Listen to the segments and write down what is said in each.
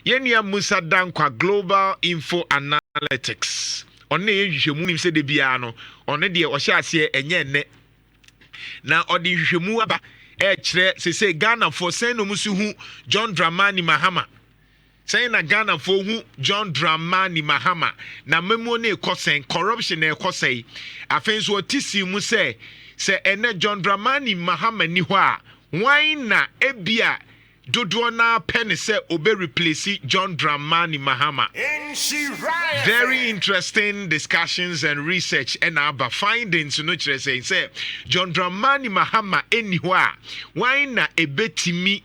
Yenia Musa Dankwa Global Info Analytics. One yehwehwemu nim se de bia no one de o hye ase enye ne na odi hwehwemu aba kire se Ghana for say no musu hu John Dramani Mahama say na Ghana for hu John Dramani Mahama na memo ne ekosen corruption na ekosen afen so otisi mu se ene John Dramani Mahama ni ho a why na ebia dodo na pen say obe replace John Dramani Mahama. Nhyira. Very interesting discussions and research and our findings no kire say John Dramani Mahama anywhere why na ebetimi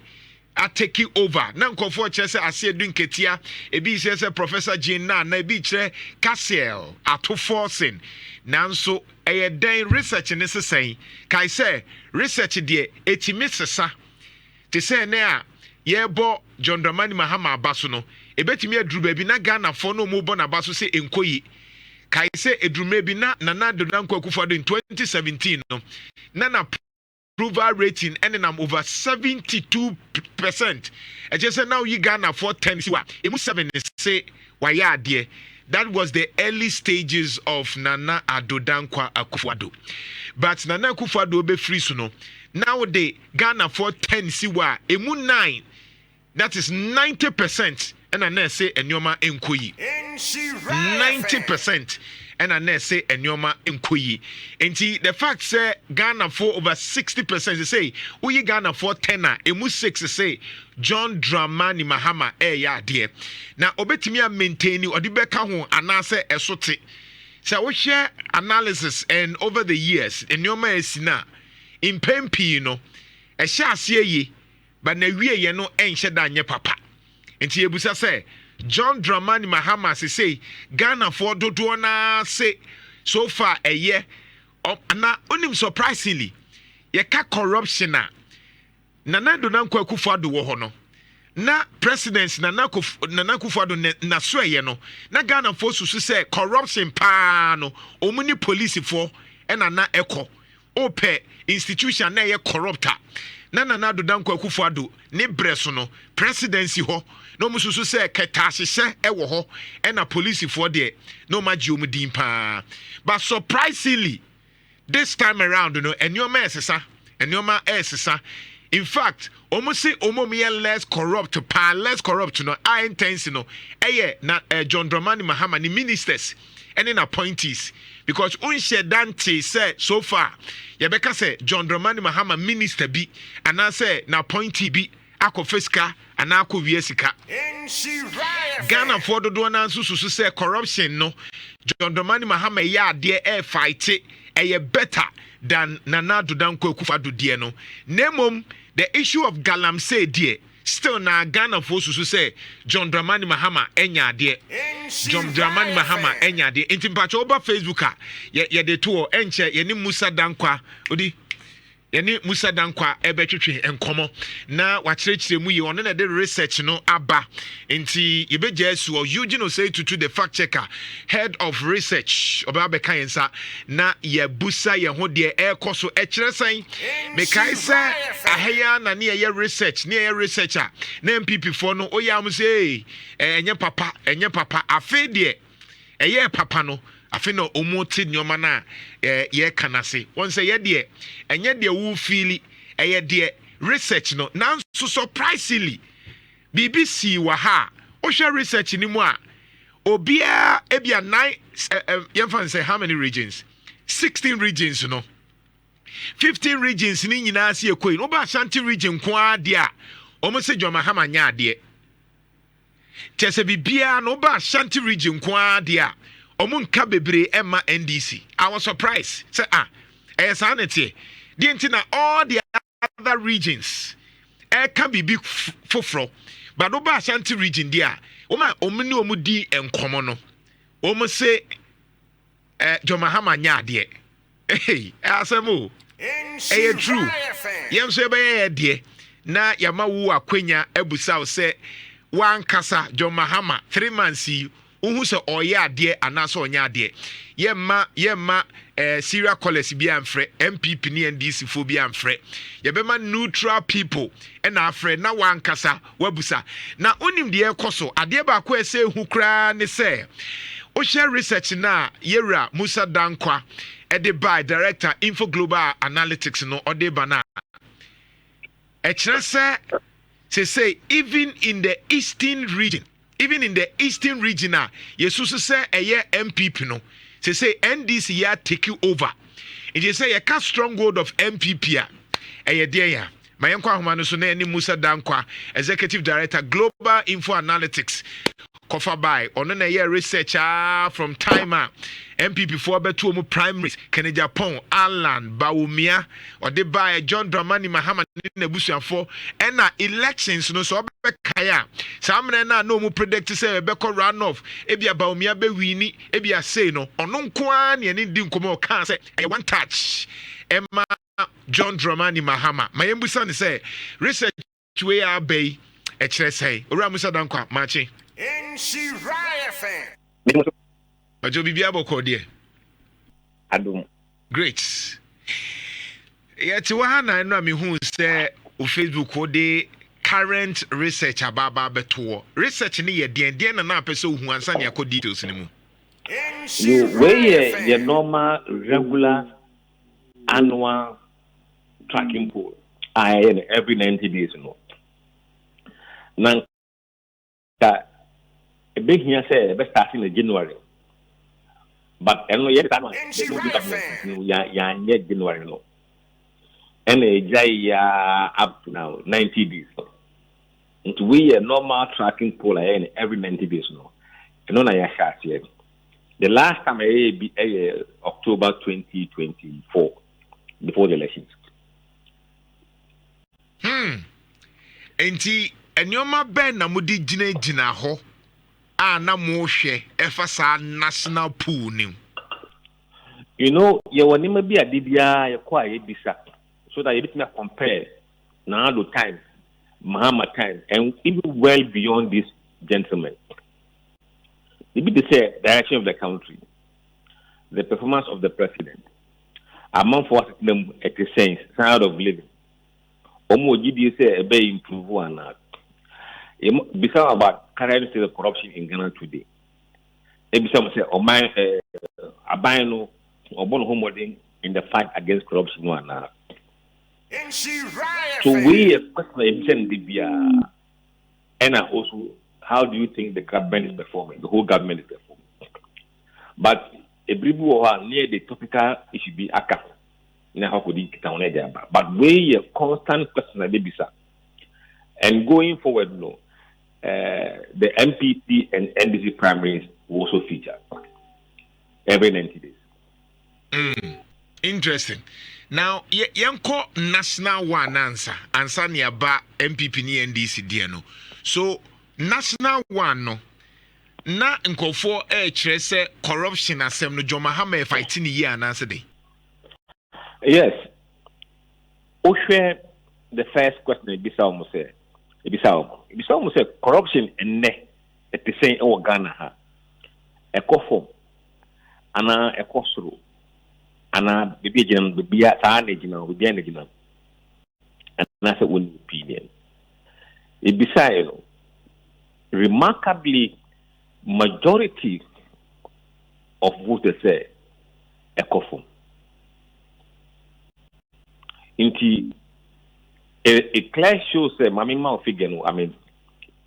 a take it over na nkofo kire say Asiedu Nketiah ebi say Professor Jane na ebi kire Castle ato forcing nanso den research ne say kai say research de etimi sesa te say na a yebo John Dramani Mahama abaso no ebetimi aduru ba bi na Ghana fo no mo bo na abaso se enkoyi kai se edrume bi na Nana Dodanko Akufo-Addo in 2017 no na approval rating and over 72%. I just said now you Ghana for 10 emu 7 say waya ade. That was the early stages of Nana Dodanko Akufo-Addo. But Nana Akufo-Addo be free so no. Now the Ghana for 10 siwa emu 9. That is 90%. And I say enyoma enkoyi. 90%. And I say enyoma enkoyi. And the fact say Ghana for over 60%. They say we Ghana for 10 emu 6 say John Dramani Mahama ya dear. Now obetimi maintain or the beka ho anase esote. So we share analysis and over the years enyoma esina in pempi no e sha ye but na wie ye no enhye da nye papa. Enti ebusa say John Dramani Mahama say Ghana for dodo na say so far a year na onim surprisingly ye ka corruption na Nana Dodanko Akufo-Addo wo ho no na president Nana Akufo-Addo na so ye no na Ghana for susu say corruption pa no omuni police for e na eko ope institution na ye corrupta Nana Dodanko Akufo-Addo ne breso no presidency ho no mususu say ketahye e wo ho e na police for there no magi omudin pa but surprisingly this time around no enyoma esesa in fact almost say less corrupt no I intense no na John Dramani Mahama ni ministers and in appointees because unshare Dante said so far yebeka say John Dramani Mahama minister bi and I say na appointee bi akofeska and akọ wiesika Ghana for dodo na nsusu say corruption no John Dramani Mahama ya de fight better than Nana Dodanko Akufo-Addo die no nemom the issue of galamsey die still na Ghana for susu say John Dramani Mahama enya de John Dramani Mahama enya de intimpacho over Facebook ye de to enche ye ni Musa Dankwa odi ye ni Musa Dankwa ebetwetwe enkomo na wakyerɛkyerɛ mu ye ono na de research no aba nti ye beje su Eugene say to the fact checker head of research oba be kan nsa na ye busa ye ho de ekoso ekyerɛ san me kai say ahaya na ne ye research ne ye researcher na NPP for no oyam say enye papa afi de eye papa no afi no omoti nyoma na ye kanase won say ye de enye de wu feel eye de research no now so surprisingly BBC wa ha o share research ni mu a obia ebia 9 yemfa say how many regions 16 regions no 15 regions ni nyina se ekoi no ba Ashanti region kwa de a omo se John Mahama nya de tese bibia no ba Ashanti region kwa de a omo nka bebre ema NDC I was surprised say sanity the intina all the other regions can be big foforo but no ba Ashanti region there omni omudi enkomo no omo say John Mahama nya de asemo true yem so be de na yama wu akwanya ebusa say wan kasa John Mahama 3 months Uhu se oye adie anaso onya adie. Yemma serial callers bi amfre, NPP ni NDC fo bi amfre. Yebema neutral people na afre na wankasa wabusa. Na onim de ekoso adie ba ko ese hu kra ne se. O share research na Yera Musa Dankwa ede by director Info Global Analytics no ode bana. Say even in the eastern region, yesu say eye MPP no. Say NDC ya take you over. And you say a cast stronghold of MPP eye there ya. Mayenko ahoma no so na ni Musa Dankwa, Executive Director Global Info Analytics. Kofa by ono na year research from timer MPP for betu mu primaries Kenya Japan Alan Bawumia or de by John Dramani Mahama na busuafo na elections no so be kaya samre na no mu predict say be ko run off ebia Bawumia be wini ebia say no ono nko a ne ni di nkomo ka say one touch Emma John Dramani Mahama mayembusa ne say research we abey e kire say owura Musa Dankwa machi Nhyira fan. Ajo bibia boko de. Adum. Great. Yet wa na no me hu say o Facebook o de current research ababa beto. Research ni ye den na pese hu ansa ne akọ details ni mu. You weigh the normal regular annual tracking poll. Every 90 days no. Now a big here say be starting in January. But I know yet that one yet January no. And a jaya up to now 90 days. And we a normal tracking poll every 90 days no. And on I shot here. The last time I be October 2024 before the elections. Enti enyoma ben na mudi gina ho. Na mo hwe efa sa national pool ni. You know, you want to be a DBA, you quite bisa, so that you can compare now the time, Muhammad time, and even well beyond this gentleman. Maybe they say direction of the country, the performance of the president, among for them at the sense, standard of living. Omo GD say a bay improve one. Besides about current state of corruption in Ghana today. Besides say abino or born homeworking in the fight against corruption one. So we question the and also how do you think the government is performing? The whole government is performing. But a brief near the topical it should be aka. But we a constant question at and going forward no. The NPP and NDC primaries will also feature every 90 days. Interesting. Now, yanko national one answer near ba NPP ni NDC no. So national one no. Na nkofo kire say corruption asem no John Mahama fighting year and answer day. Yes. Oshwe the first question Bisa almost say. Ibisa almost say corruption and ne at the same Ghana ha. Ekofo ana ekosro ana bibi jina bibi sa na jina bibi na jina. And that's a one opinion. Ibisa remarkably majority of voters say ekofo. Inti a clear show say Mamima figure no, I mean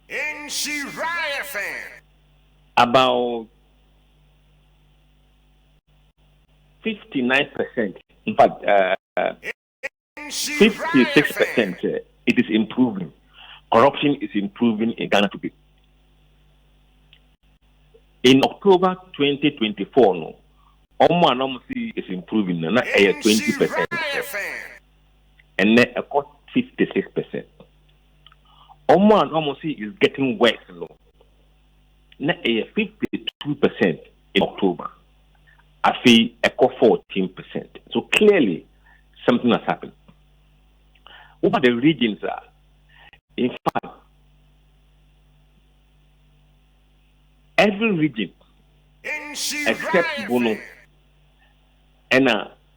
Nhyira fan. About 59%, in fact 56% it is improving. Corruption is improving in Ghana today. In October 2024 no, almost is improving na 20%. And then a 56%. Almost is getting worse. No, now 52% in October. I feel a 14%. So clearly, something has happened. What the regions are, in fact, every region except Bono and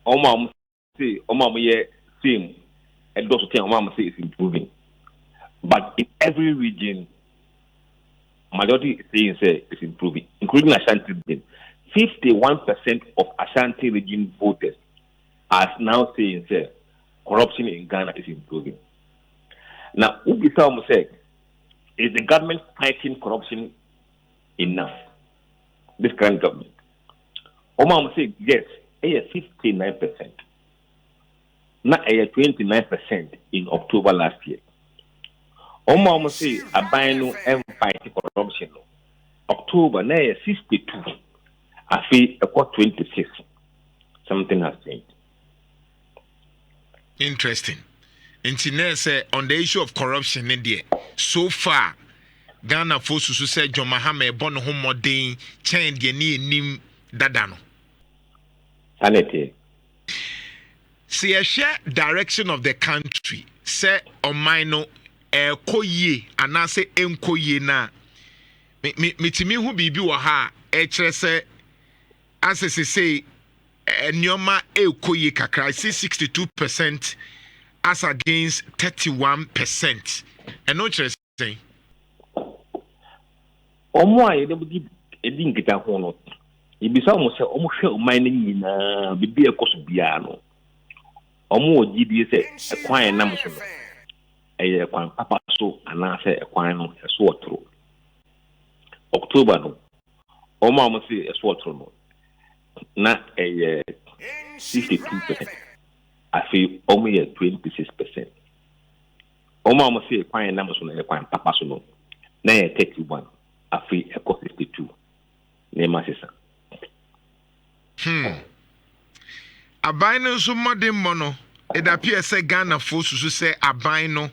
Omam say Omam same and those who Omam say is improving. But in every region, majority is saying say it's improving, including Ashanti region. 51% of Ashanti region voters are now saying say corruption in Ghana is improving. Now, Ubisa say, is the government fighting corruption enough? This current government. Omar say yes, 59%. Not 29% in October last year. Omar say abino and fighting corruption. October na 62. I feel about 26. Something has changed. Interesting. Say on the issue of corruption in there, so far Ghana forces to say John Mahama bon home day change the nim dadano. Sanity. See a share direction of the country, say on mino koye and I say enkoye na mitimi who be ha say as I say nyoma koye kakra say 62% as against 31%. And no chance saying. Omo aye de edi Nketiah ho no. Ibisa omo se omo hwe mining nyina bibi ekoso bia no. Omo ogidi se ekwan nam so no. Eye ekwan papa so ana se ekwan no eso otro. October no. Omo se eso otro no. Na eye 62%. I feel only 26%. Oma say quite numbers on a quite papa so na 31. I feel a 52. Name my sister. Abino so modern mono. It appears say Ghana forces to say abino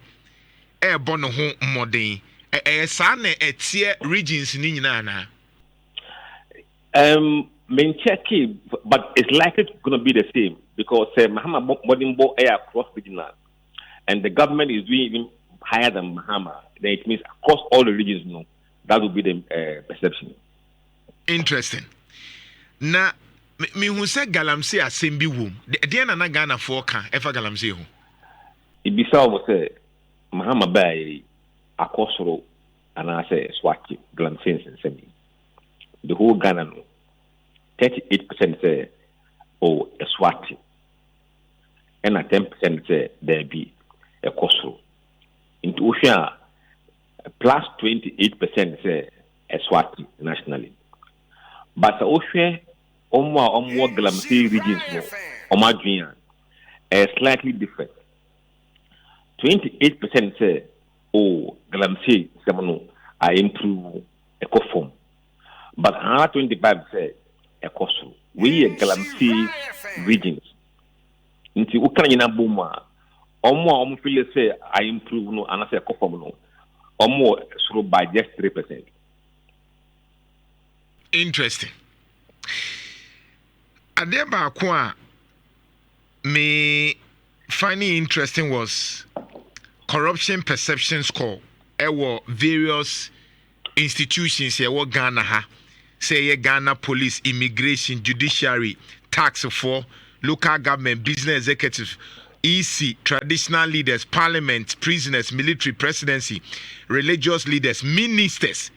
air bono home modern. A san a tier regions in Nana. Main check but it's likely going to be the same because Mahama Modimbo air across regional and the government is doing even higher than Mahama. Then it means across all the regions, no, that would be the perception. Interesting. Now, me who said Galamsey as Simbi womb. The end of Ghana for can ever Galamsey. It be so was Mahama Bay Akosoro and I say Swati, Galamsey and Semi. The whole Ghana no. 38% say, oh, a Swati. And 10% say, there be a Kosovo. Into Ocean, plus 28% say, a Swati nationally. But the Ocean, Omwa Galamsey regions, Omadrian, slightly different. 28% say, oh, Galamsey, Samano, I improve a conform. But another 25 say, a Kosovo. We are Galamsey regions. Into Ukraine Buma, Omo feel say I improve no, and I say conform no, Omo through by just 3%. Interesting. Adeba Kwa me finding interesting was corruption perception score. There were various institutions here, what Ghana ha. Say Ghana police, immigration, judiciary, tax for local government, business executive, EC, traditional leaders, parliament, prisoners, military, presidency, religious leaders, ministers.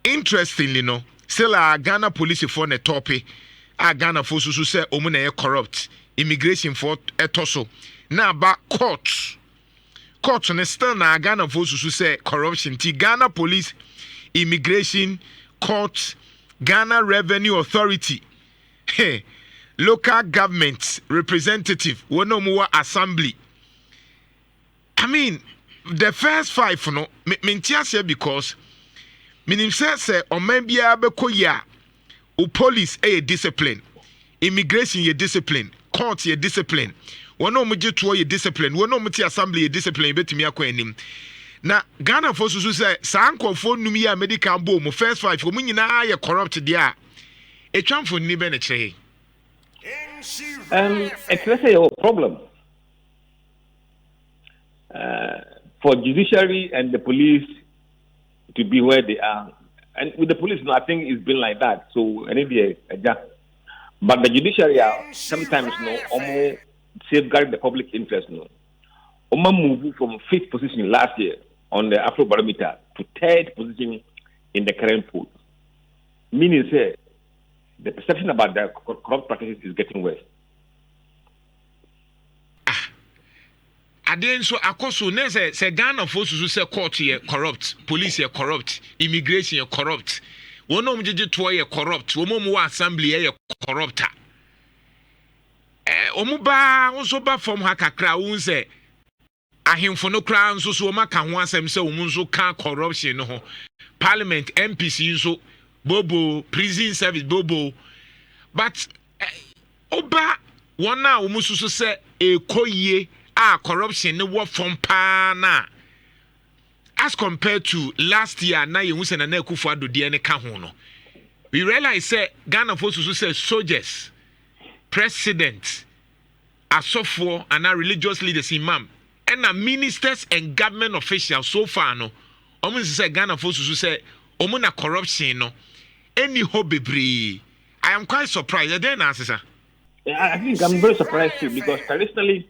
Interestingly, no, still our Ghana police for the top, our Ghana forces who say omuna corrupt, immigration for etoso. Now about courts and still na Ghana forces who say corruption. Ghana police, immigration, courts. Ghana Revenue Authority, hey, local government representative, Wonomuwa Assembly. I mean, the first five, no, mintiase because minim say omembia bekoya, police a discipline, immigration ye discipline, court ye discipline, wonomuji tuo ye discipline, wonomuti assembly ye discipline betimi akwanim. Na Ghana for so say sanko for numi ya medical boom first five for nyina ye corrupt dia e twamfo ni be ne kire it's a problem for judiciary and the police to be where they are And with the police, I think it's been like that. So, but the judiciary sometimes, almost safeguard the public interest. Oma moved from fifth position last year on the Afro barometer to third position in the current poll. Meaning, say, the perception about the corrupt practices is getting worse. Aden so akoso ne se Ghana forces say court here corrupt, police here corrupt, immigration here corrupt. Wono mjeje to here corrupt, womo mu assembly here corrupt. Omu ba nso ba from ha kakra won say ahemfo no kra nso so maka ho asem say omu nso ka corruption no ho. Parliament NPC nso bobo prison service bobo. But oba wona omu so say ekoyie corruption ne wo from na as compared to last year na yehu se na Akufo Addo de ne ka ho no. We realize say Ghana forces say soldiers, president, asofo and religious leaders, imam and ministers and government officials so far no omo say Ghana forces say omo na corruption no any hope bebre. I am quite surprised. I think I'm very surprised too, because traditionally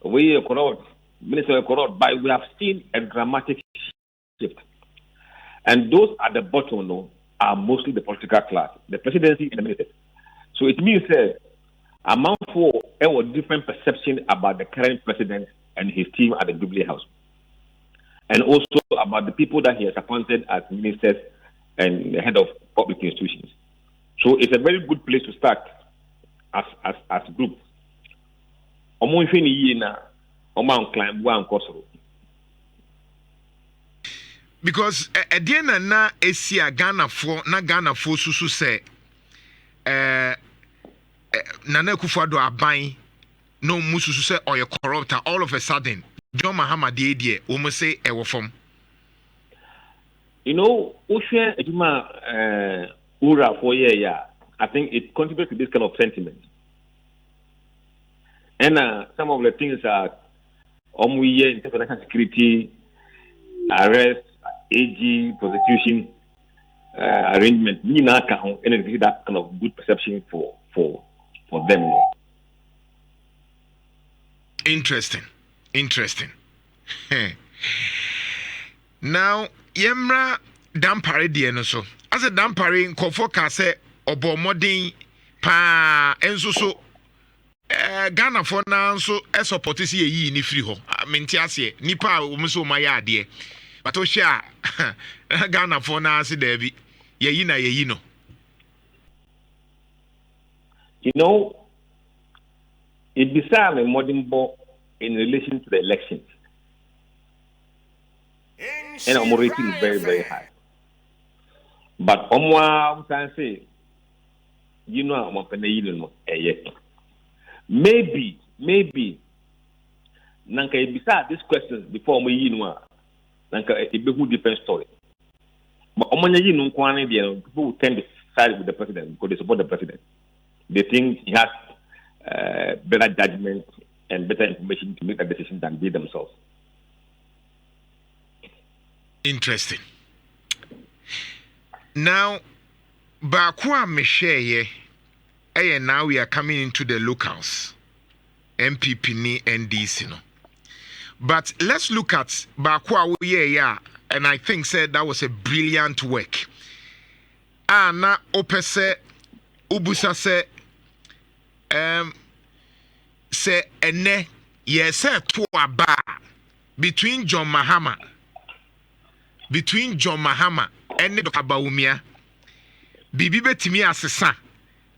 we are corrupt, minister are corrupt, but we have seen a dramatic shift. And those at the bottom are mostly the political class, the presidency and the ministers. So it means that among four, there was different perception about the current president and his team at the Jubilee House. And also about the people that he has appointed as ministers and the head of public institutions. So it's a very good place to start as a group. Because at the end na Asia Ghana for susu say Nana Akufo Addo aban no mususu say or corrupt all of a sudden John Mahama de almost say e form. Ushe ejuma ura for year, I think it contributes to this kind of sentiment. And some of the things are in terms of national security, arrest, AG, prosecution, arrangement. We now can that kind of good perception for them. Interesting. Now, Yemra dampare die no so. As a dampare nkofo ka say obomodin pa enso so Ghana for now so support si yi ni free ho. Menti ase nipa a wo so ma ya ade. But o share Ghana for now se there bi ye no. It became a modern ball in relation to the elections. And our rating is very, very high. But I'm say, maybe nanka ebisa these questions before we nanka a different story. But people will tend to side with the president because they support the president. They think he has better judgment and better information to make a decision than they themselves. Interesting. Now, Bakwa Mesheye, now we are coming into the locals, NPP ni NDC no. But let's look at Bakwa and I think said that was a brilliant work. Na opese ubusa se ene yes to aba between John Mahama and Dr. Bawumia bibi betimi asesa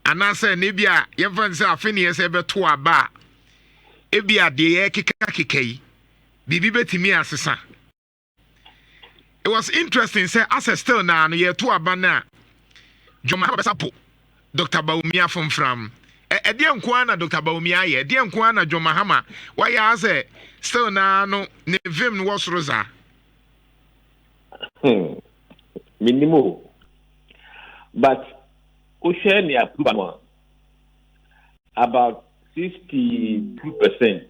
anase ne bia yemfa se afeni ese beto aba ebia de keka bibi betimi asesa. It was interesting say as still na no ye to aba na John Mahama besapo Dr. Bawumia from Edian Kwana Dr. Bawumia ye Edian Kwana John Mahama why ya say still na no ne vim was rosa minimum. But Oceania approval about 62%.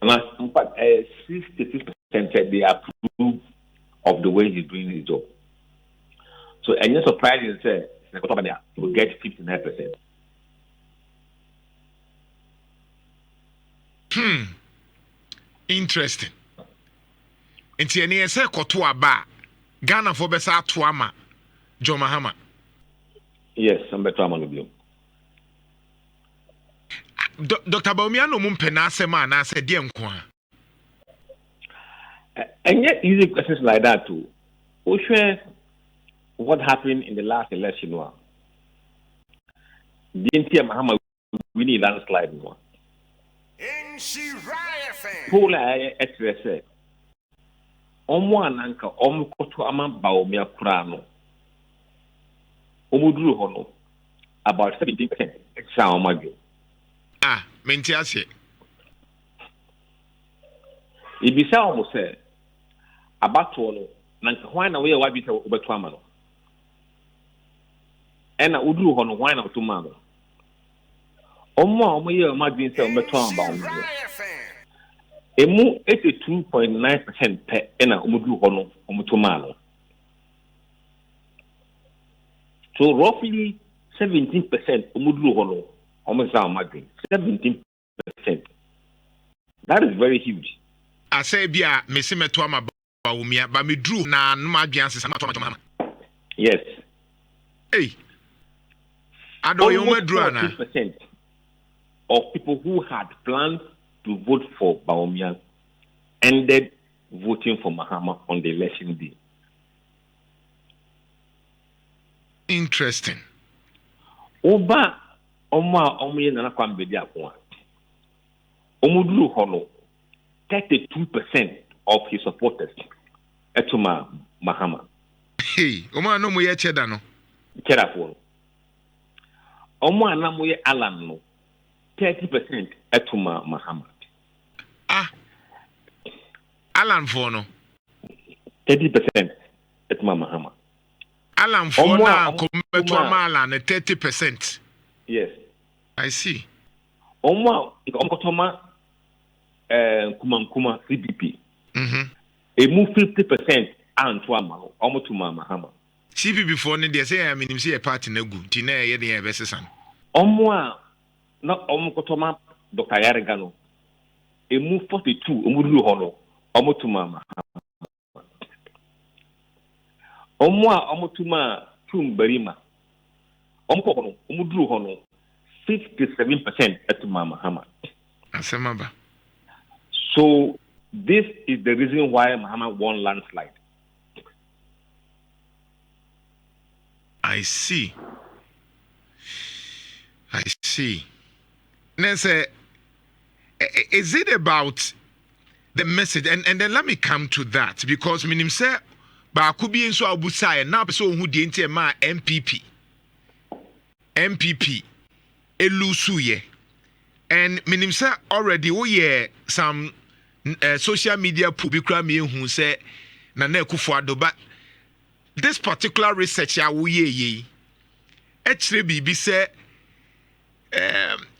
And in fact, 66% said they approve of the way he's doing his job. So, and you're surprised to say, he will get 59%. Interesting. Nti ene ese koto aba Ghana for besa to ama John Mahama. Yes, I'm better among you. Dr. Bawumia no mumpe na asema na ase die nko a. And yet easy questions like that too. What happened in the last election was Nketiah Mahama winning landslide one. Nhyira Pola express omo ananka omo koto ama Bawumia kura no. Omo duru ho no about 17% extra omo. Menti ase. Ibisa omo say abato no nanka hwan na we wabi say obeto ama no. Ena uduru ho no hwan na oto ma no. Omo ye omo say obeto ama Bawumia. Emu 82.9% pe ena omuduru ho no omutoma no. So roughly 17% omuduru ho no omuza amadin. 17%. That is very huge. I say bia mesi meto ama Bawumia ba meduru na no adwan sesa na to ama. Yes. Hey. Ado yo meduru ana. 40% of people who had planned to vote for Bawumia ended voting for Mahama on the election day. Interesting. Oba omo na kwambedi akwa. Omuduru hono 32% of his supporters etuma Mahama. Hey, omo no mo ye cheda no. Cheda for. Omo anamu ye Alan no 30% etuma Mahama. Alan for no 30% etuma Mahama. Alan for na kometo ama Alan 30%. Yes. I see. Omo kotoma kuma CPP. Emu 50% anto ama omo tuma Mahama. CPP for ne dey say I mean say a party na gu ti na ye dey be sesan. Omo a na omo kotoma Dr. Yarigano. Emu 42 omuduru ho no omo tuma Mahama. Omo a omo tuma Tumbarima. Omo ko no omuduru ho no 57% etuma Mahama. Asemaba. So this is the reason why Mahama won landslide. I see. Nese, is it about the message? And then let me come to that because minim say ba kubi nso abusa na so hu die ntie ma NPP elusu ye. And minim say already we some social media publicly me hu say na Akufo-Addo, but this particular research ya we ye actually be say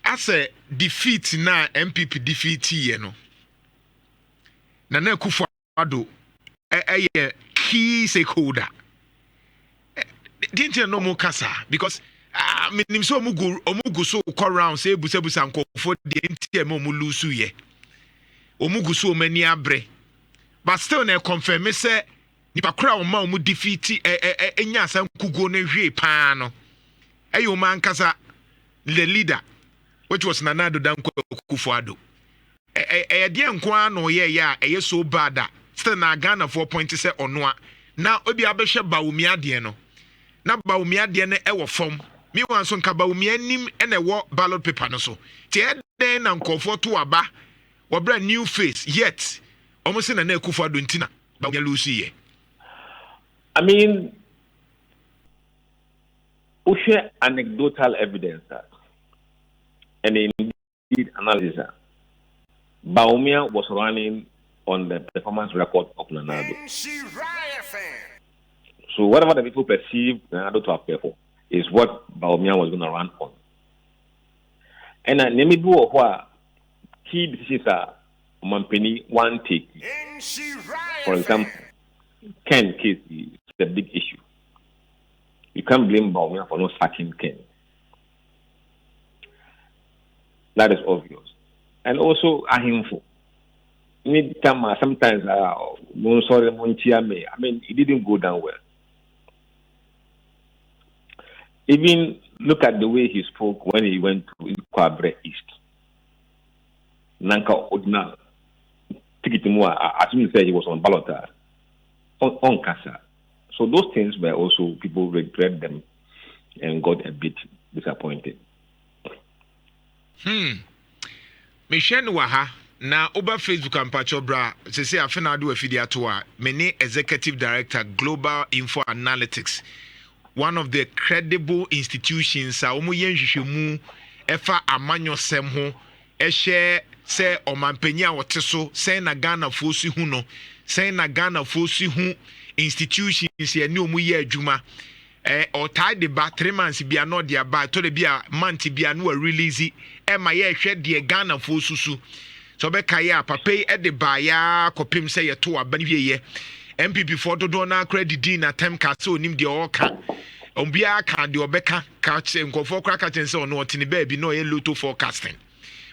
as a defeat na NPP defeat ye no na Akufo-Addo a key stakeholder didn't you know more kasa because minim so omugu so call round say busa nkofo de ntie mo lusu ye omugu so mani abre but still na confirm say nipa kra o ma omu defeat enya asan kugo na hwe pa no ayo man kasa the leader which was Nanado Danko Akufo-Addo de nko ano ye ya so bad still na Ghana 4 point say ono na obi abehwe Bawumia de no na Bawumia de ne ewo fom mi wan so nka Bawumia nim ene wo ballot paper no so ti eden na nkofo to aba wo bra new face yet almost na Akufo-Addo ntina Bawumia lose ye. I mean, we share anecdotal evidence and indeed analysis. Bawumia was running on the performance record of Nanado. So whatever the people perceive Nanado to appear for is what Bawumia was going to run on. And let me do what key decisions are Mampeni one take. For example, Ken case is a big issue. You can't blame Bawumia for not sacking Ken. That is obvious. And also Ahimfo. Sometimes I mean, it didn't go down well. Even look at the way he spoke when he went to Kwabre East. Nanka Odna Tikitimua, as you said, he was on ballot on Kasa. So those things were also, people regret them and got a bit disappointed. Michelle Waha. Na over Facebook and Pachobra, say I finna do a video to many executive director Global Info Analytics, one of the credible institutions. Omu yenjishemu efa amanyo semho share say omampenya woteso say na Ghana fosi hu no say na Ghana fosi hu institutions ye ni omu ye adwuma or tie the ba 3 months bia no dia ba to the bia month bia no release e ma ye hwe de Ghana fosusu. So be kaya papa e de baya kopim say ye to aba ye NPP for do na credit din na time ka so nim de oka ombia ka de obeka ka nkofo kra ka chen say ono otini baby no ye lotto forecasting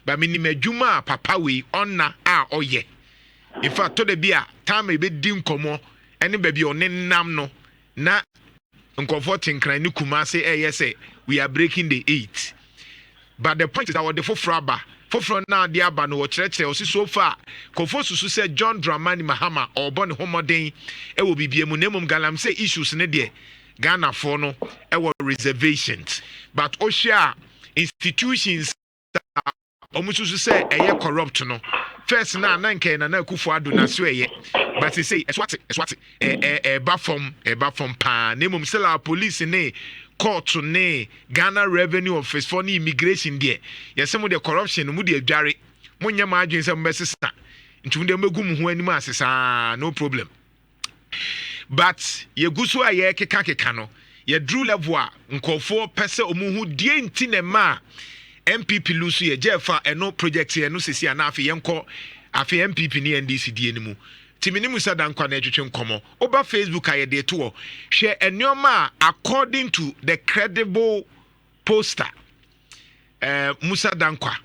ba minim adwuma papa we onna a oye in fact to the bia time e be din komo ene baby onenam no na nkofo tinkran ni kuma say yes say we are breaking the 8. But the point is that what the fofraba for now, the Abano or church, so far, Kofosu said John Dramani Mahama or Bon Homoden, it will be Biemunum Galam say issues in the Ghana for no, reservations. But Osha institutions almost say a year corrupt no. First now, Nanke and Nakufa do not swear, but they say, it's what a bafom pa, name sell police in a court to ne Ghana Revenue Office for the immigration there. Yes, some of the corruption, Moody Jari, Munya margins and messes. Into the Megum who any masses, no problem. But ye gusua ye kekake kano, ye drew lavoi, unko 4 person umuhu dien tinema. NPP lusu ye jefa no project ye no sisi anafi yenko afi NPP ni NDC die nimu. Timinimu sada nkwa na etwetwe nkomo. Oba Facebook aye de to share enyoma according to the credible poster. Musa Dankwa.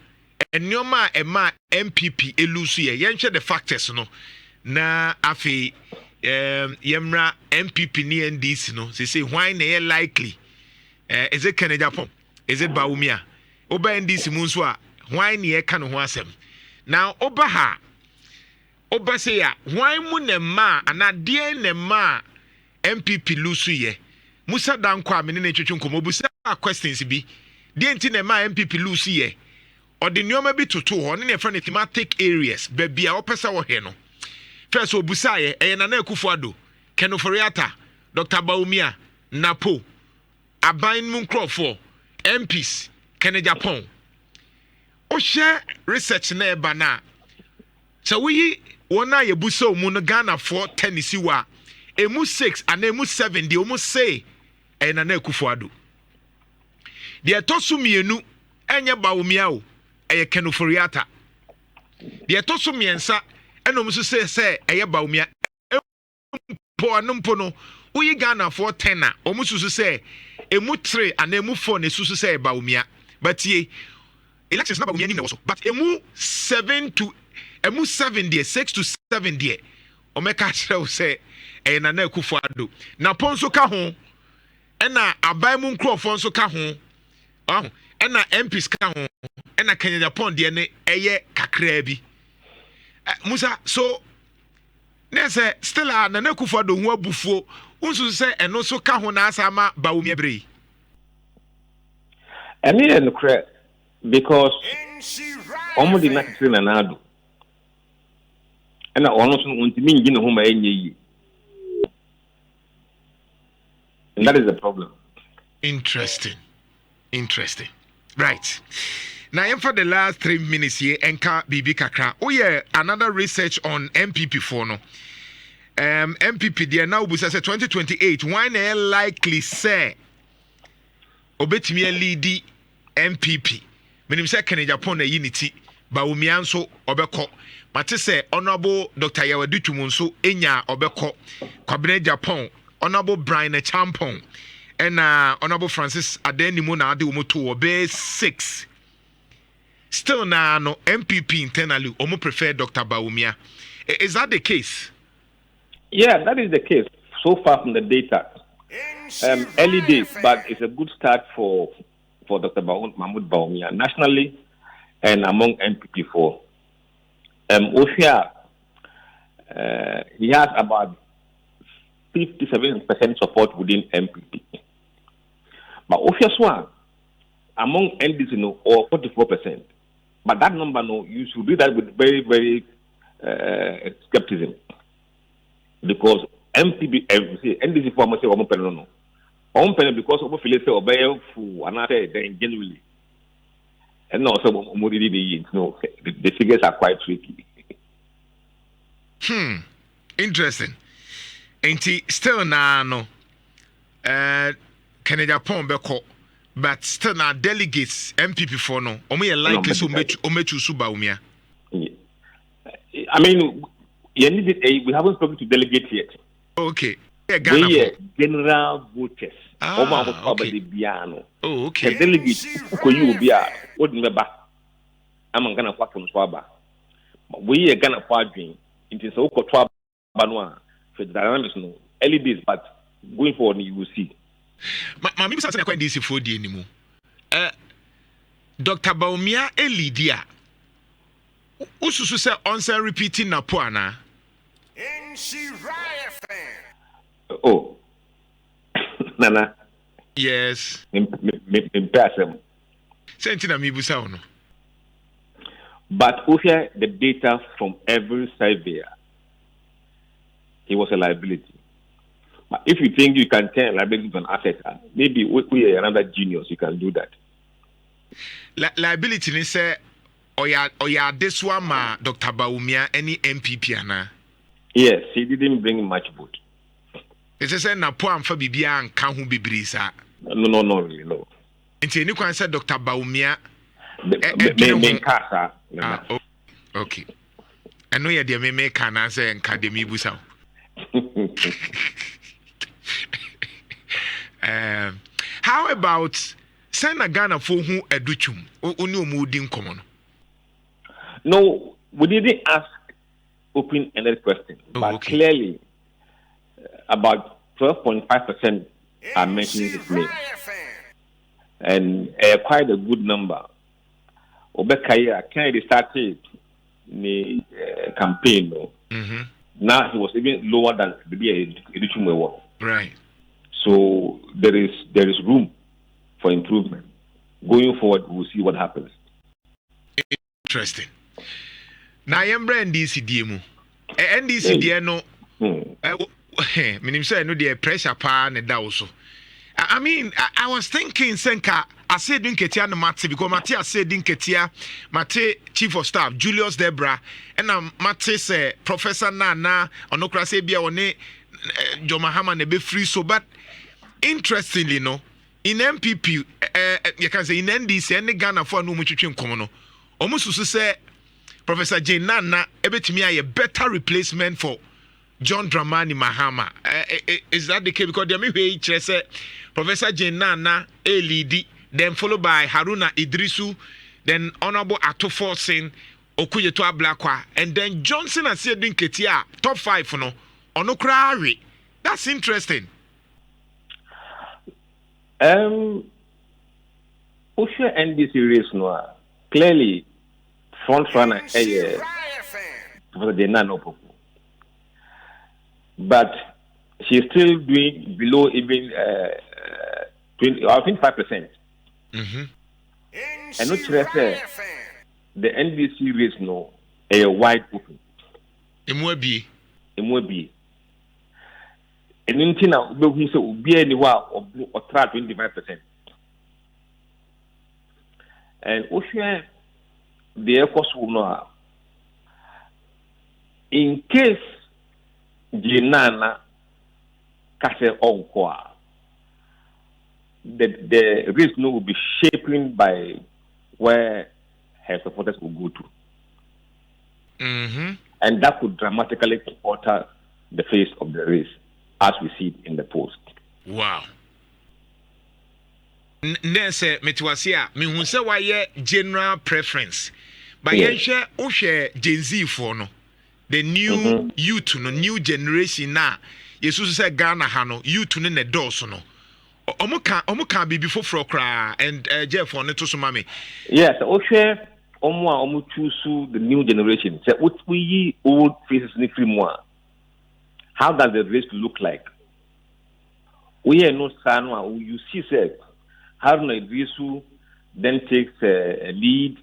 Enyoma ema NPP elusu ye. Yenhwe the factors no. Na afi yemra NPP ni NDC no. Say why na ye likely. Is it Nketiah pom? Is it Bawumia? Oba NDC munso a why na ye ka no ho asem. Now oba ha oba say ya why mu ne ma ana de ne ma NPP lusu ye Musa Dankwa amene na twetwe nkomo busa questions bi de enti ne ma NPP lusu ye or the nyoma bi toto ho ne ne friend thematic areas baby a opesa wo he no first obusa ye e na Akufo-Addo Kenoforiata Dr. Bawumia Napo Aban mu nkrofo MPs Nketiah pon o share research na eba na so we wona ye buso mu no Ghana for tennis wa emu 6 and emu 7 de almost say e na Akufo-Addo de tosu mienu enye Bawumia o e Kenoforiata de tosu miensa enom so say e Bawumia po anumpo no we Ghana for 10 na omususu say emu 3 and emu 4 ne susu say Bawumia but ye elections na Bawumia ni na so but emu 7 there 6 to 7 there omeka chrew say e na Akufo-Addo na ponso ka ho e na aban mu nkrofo nso ka ho e na MPs ka ho e na Nketiah pon there ne eye kakra bi Musa so nese still na Akufo-Addo hu abufuo unsu say eno so ka ho na asama Bawumia brei I mean and because almost the next thing na ado and I almost want to mean ho ma enye and that is the problem. Interesting right now for the last 3 minutes here enka bibi kakra oh yeah another research on MPP for no MPP there now busa say 2028 why na likely say obetimi lead MPP menim say Nketiah pon na unity Bawumia nso obekọ mate say honorable Dr. Yawadutu nso enya obekọ Kwabena Japan honorable Brian Champon and honorable Francis Adenimu na ade omoto obe 6 still na no NPP internally omo prefer Dr. Bawumia. Is that the case? Yeah, that is the case so far from the data. Early days, but it's a good start for Dr. Mahmoud Bawumia nationally and among NPP4. Ofia, he has about 57% support within NPP. But Ofia Swan, among NDC, no, or 44%. But that number, no, you should do that with very, very skepticism. Because NDC for almost one penny, no. One penny because of Philip obey for another genuinely. And also, the figures are quite tricky. Interesting. And still now, no, Canada Pon Beko, but still now delegates MPP for no, only likely so much Bawumia. I mean, we haven't spoken to delegates yet. Okay. We are general voters. Okay. Oh, okay. The delegates who you be what remember. I'm gonna work from Swaba. We are gonna party into so called Banwa for the dynamics no early days, but going forward you will see. My maybe something quite DC for the anymore. Dr. Bawumia Elidia. Ususu say onsen repeating na poana. Nhyira fan. Oh. Nana. Yes. Impressive. Sentina mi busa ono. But over the data from every surveyor, he was a liability. But if you think you can turn liability to an asset, maybe we are another genius. You can do that. Liability, they say, oya this one ma Dr. Bawumia any NPP ana. Yes, he didn't bring much vote. It is na po amfa bibia anka ho bebrisa. No, really, no. Nti ni kwan say Dr. Bawumia okay. I know you de me can answer academy busa. How about Sana Ghana for who educhum oni omudi nkomo no? No, we didn't ask open-ended questions, but clearly about 12.5% are mentioning his name, and quite a good number. Obekaya Kennedy started the campaign, no. Now he was even lower than the Edichumwe. Right. So there is room for improvement. Going forward, we'll see what happens. Interesting. Now, I'm NDC DMU. NDC DMU no. Meaning say no the pressure pa ne da also. I mean, I was thinking Senka Asiedu Nketiah no Mate because Mate Asiedu Nketiah Mate Chief of Staff Julius Debra and Mate say Professor Nana onokra say bia one Jomahama ne be free so but interestingly no in MPP you can say in NDC any Ghana for no mutwetwe nkomo no omususu say Professor Jane Nana ebetimi aye better replacement for John Dramani Mahama. Is that the case? Because there may be Professor Jane Nana lead, then followed by Haruna Idrisu, then Honorable Atofo Sin, Okuyeto Ablakwa, and then Johnson and Asiedu Nketiah, top 5 no. Onokrari. That's interesting. Usha NDC race no clearly front runner Professor Jane Nana. But she's still doing below even 25%. And not the NDC race no a wide open. Emwebi. And in China, we say be anywhere or 25%. And Ocean the Air Force will know in case Jinana Kase Onkwa. The risk will be shaping by where her supporters will go to. And that could dramatically alter the face of the race as we see it in the polls. Wow. Nese metwasia me hu se waye general preference. But yenhwe wo hwe Gen Z for no. The new youth no new generation na yesusu se Ghana ha no youth no ne dose no. Omuka bibi foforo kra and Jeff on to so mame. Yes, wo hwe omu choose the new generation. Say what we old faces ni free more. How does the race look like? We are no sanwa you see say Haruna Idrisu then takes a lead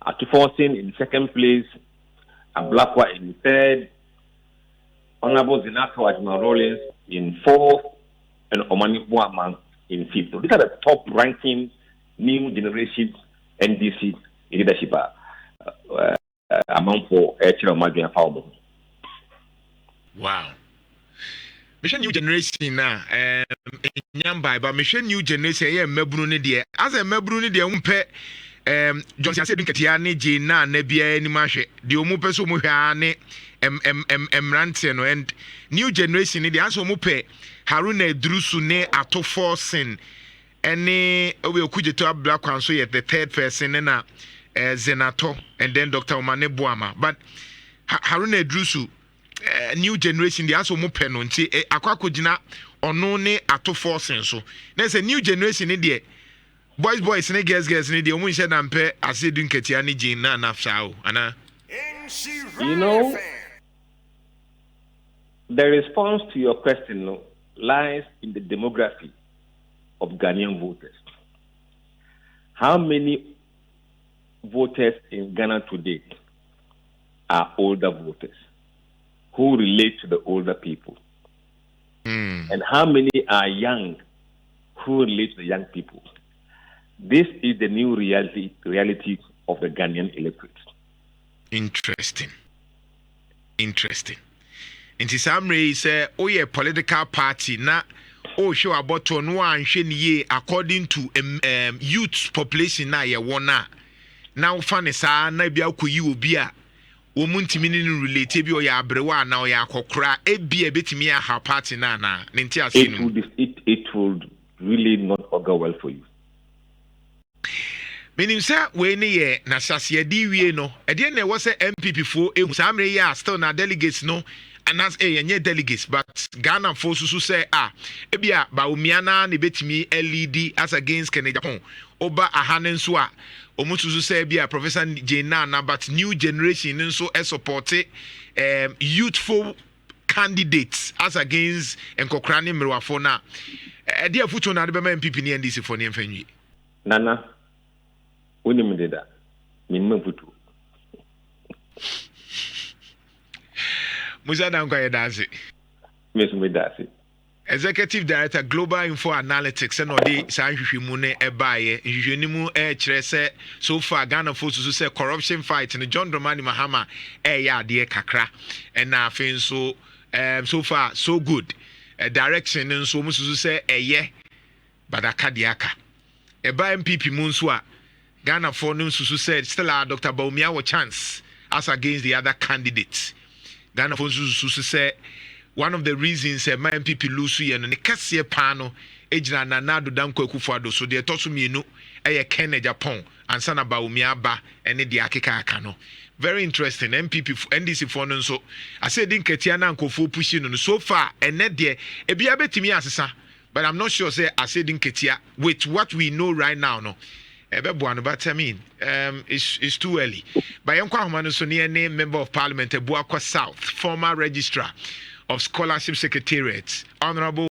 at Forcing in second place, and Blakwa in third, Honorable Zinato Ajma Rollins in fourth, and Omani Buaman in fifth. So these are the top ranking new generation NDC leadership among for Echira Magna Falbo. Wow. Mission new generation na nyamba ba mission new generation ye mabunu ne de as a mabunu ne de umpe Johnson Asiedu Nketiah ne Jina na bia ni mahwe de omu peso mu hwa ne emrante no and new generation ne de as omu pe Haruna Idrisu ne ato forcing ene obe okujeto abla kwan so ye the third person na Zenato and then Dr. Omane Boama but Haruna Idrisu new generation the aso mo pɛ no nti akwakogina ono ne ato forcing so na say new generation ne de boys ne girls ne de omo nhye na mpɛ Asiedu Nketiah ne Jane na afsao ana. You know, the response to your question lies in the demography of Ghanaian voters. How many voters in Ghana today are older voters who relate to the older people? And how many are young who relate to the young people? This is the new reality of the Ghanaian electorate. Interesting. Nti samre say a political party na show about no anhwe ne according to youth population na ye wona now fan sa na bia koyi obi a womuntimi ne relate bi o ya abrewa na o ya akokora ebia betimi a ha party na ne nti asenu it would really not augur well for you. Meaning say we ne ye na Asiedu wie no e de na wo say NPP fo e samre ya still na delegates no and as yenye delegates but Ghana fo susu say ebia Bawumia na ne betimi LED as against Japan oba ahane nso a omususu say bia Professor Jane na but new generation nso support youthful candidates as against enkokra ne mmerwafo na e de afuto na de be NPP ne NDC fo ne mfanyi nana oni mdeda minimum futu Musa dankwa ye dase mesumi dase Executive Director Global Info Analytics and odi sanhwehwemu ne ebaye nhwehwenimu kire se so far Ghana forces so say corruption fight in John Dramani Mahama ya de kakra and na afin so far so good direction nso mususu say eye badaka diaka eba NPP mu nso a Ghana for no susu said still Dr. Bawumia was chance as against the other candidates. Ghana for susu say one of the reasons my NPP lose here no ne kase pano ejina na do dan kwaku fado so de toso mienu Kenya Japan and sana Bawumia ba ene de akeka aka no. Very interesting. NPP NDC for no so Asiedu Nketiah na nkofo pushing no so far ene de ebia betimi asesa but I'm not sure say Asiedu Nketiah with what we know right now no but I mean, it's too early. By Nkwa so near Member of Parliament, Buakwa South, former Registrar of Scholarship Secretariat, Honorable